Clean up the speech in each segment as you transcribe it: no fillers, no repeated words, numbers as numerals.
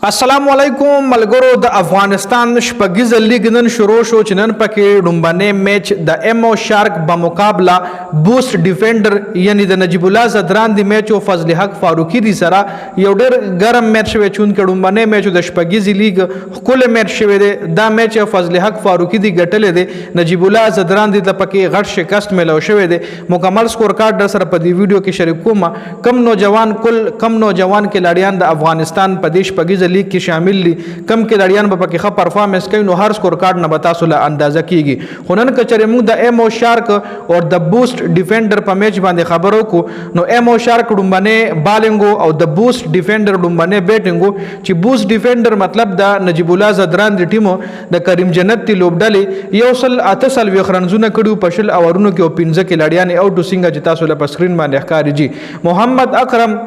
السلام علیکم ملګرو د افغانستان شپږیزه لیګ نن شروع شو چې نن پکې ډومبنې میچ د ایم او شارک بمقابله بوست ډیفندر یعنی د نجیب الله زدران دی میچ او فضل حق فاروقی دی سره یو ډېر ګرم میچ شوی چون کې ډومبنې میچ د شپږیزه لیګ خپل میچ شوی دی دا میچ فضل حق فاروقی دی ګټلې دی نجیب الله زدران دی د پکې غټ شکست ملو شوی دی مکمل سکور کارت در سره په دې ویډیو کې شریک کوم کم نوجوان کې لاړیان د افغانستان په دیش شپږیزه لیگ کې شامل دي کم کې لړیان په کې ښه پرفارمنس کوي نو هر سکور کارت نه به تاسو له اندازه کیږي خو نن کچره موږ د ایم او شارک او د بوست ډیفندر په میچ باندې خبرو کو نو ایم او شارک ډومبنه بالینګ او د بوست ډیفندر ډومبنه بیټینګ چې بوست ډیفندر مطلب د نجیب الله زدران دی ټیمو د کریم جنت تی لوبډلې یو سل اته سل وخرنزونه کړو په شل اورونو کې او 15 کې لړیان او ټو سنگه چې تاسو له سکرین باندې ښکاری جی محمد اکرم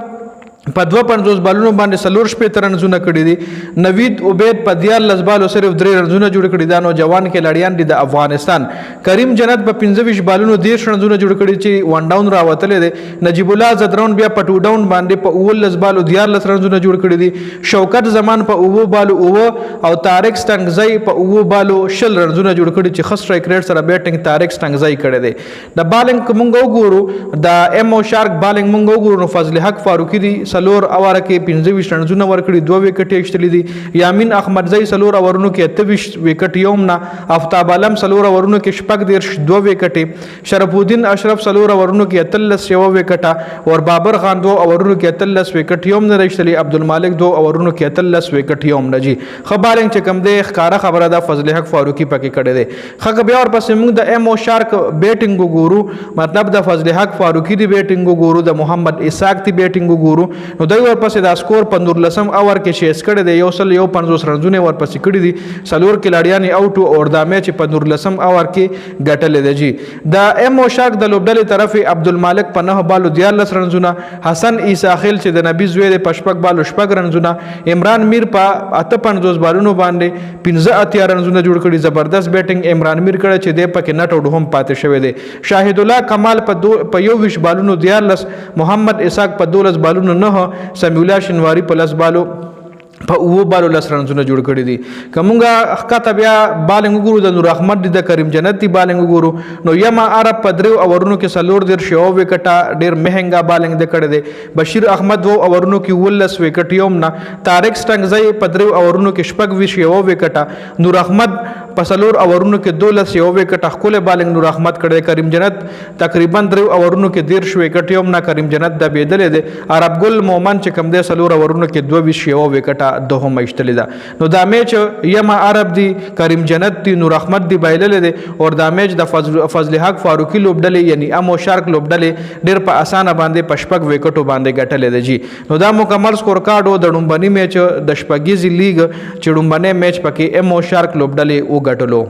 په 52 بالونو باندې سلور شپې رنزونه کړي دي نوید عبید په 14 بالو صرف 3 رنزونه جوړ کړي دا نو جوان کې لړیان دي د افغانستان کریم جنت په 25 بالونو 10 رنزونه جوړ کړي چې ون ډاون راوتلې دي نجیب الله زدران بیا په 2 ډاون باندې په 19 بالو 14 رنزونه جوړ کړي دي شوکت زمان په 9 بالو او طارق ستنګزی په 9 بالو شل رنزونه جوړ کړي چې خسر ریټ سره بیټینګ طارق ستنګزی کړي دي د بالینګ مونږ وګورو د ایم او شارک بالینګ مونږ وګورو فضل حق فاروقی دی سلور اوره کې 25 رنزونه ورکړي 2 وکټ ایشتلې دي یامین احمدزی سلور اورونو کې 28 وکټ یومنا آفتاب عالم سلور اورونو کې شپږ دیر 2 وکټ شرف الدین اشرف سلور اورونو کې 13 یو وکټ اور بابر خان 2 اورونو کې 13 وکټ یوم نه ایشتلې عبدالمالک 2 اورونو کې 13 وکټ یوم نه جی خبرنګ چې کم دی ښکارا خبره ده فضل حق فاروقی پکې کړي دي خګ بیا اور پسې موږ د ایم او شارک بیټینګ ګورو مطلب د فضل حق فاروقی دی بیټینګ ګورو د محمد اسحاق دی بیټینګ ګورو نو دوی ورپسې دا سکور 15 اور کې شیس کړي دی یو سل یو 50 رنزونه ورپسې کړي دي سلور کې لاړیان اوټ اور دا میچ 15 اور کې ګټلې دی جی د ایم او شارک د لوبډلې طرف عبدالمالک په 9 بالو 14 رنزونه حسن عیسی خیل چې د نبی زوی د پشپک بالو شپږ رنزونه عمران میر په 58 بالونو باندې 15 رنزونه جوړ کړي زبردست بیټینګ عمران میر کړي چې د پکې نټ او هم پاتې شوی دی شاهد الله کمال په 21 بالونو 14 محمد اسحاق په 12 بالونو 9 سمیع الله شنواری په 10 بالو په 9 بالو 10 رنزونه جوړ کړي دي کومګه حقیقت بیا بالنګ ګورو د نور احمد د کریم جنت دی بالنګ ګورو نو یما عرب په 3 اورونو کې سلور دیر شو وکټا ډیر مهنګا بالنګ د کړي دي بشیر احمد 2 اورونو کې 19 وکټ یوم نه طارق ستنګزی په 3 اورونو کې شپږ ویش یو وکټا نور احمد په سلور اورونو کې 12 یو وکټ خپل بالنګ نور احمد کړي کریم جنت تقریبا 3 اورونو کې 10 شو وکټ یوم نه کریم جنت د بيدلې دي عرب ګل مومن چې کم دي سلور اورونو کې 2 ویش یو وکټا دوهم ایشتلې ده نو دا میچ یما عرب دی کریم جنت دی نور احمد دی بایلل دی اور دا میچ د فضل حق فاروقی لوبډلې یعنی امو شارک لوبډلې ډیر په اسانه باندې پشپک وکټو باندې ګټلې ده جی نو دا مکمل سکور کارت د ډومبني میچ د شپږیزي لیګ چې ډومبنه میچ پکې امو شارک لوبډلې او ګټلو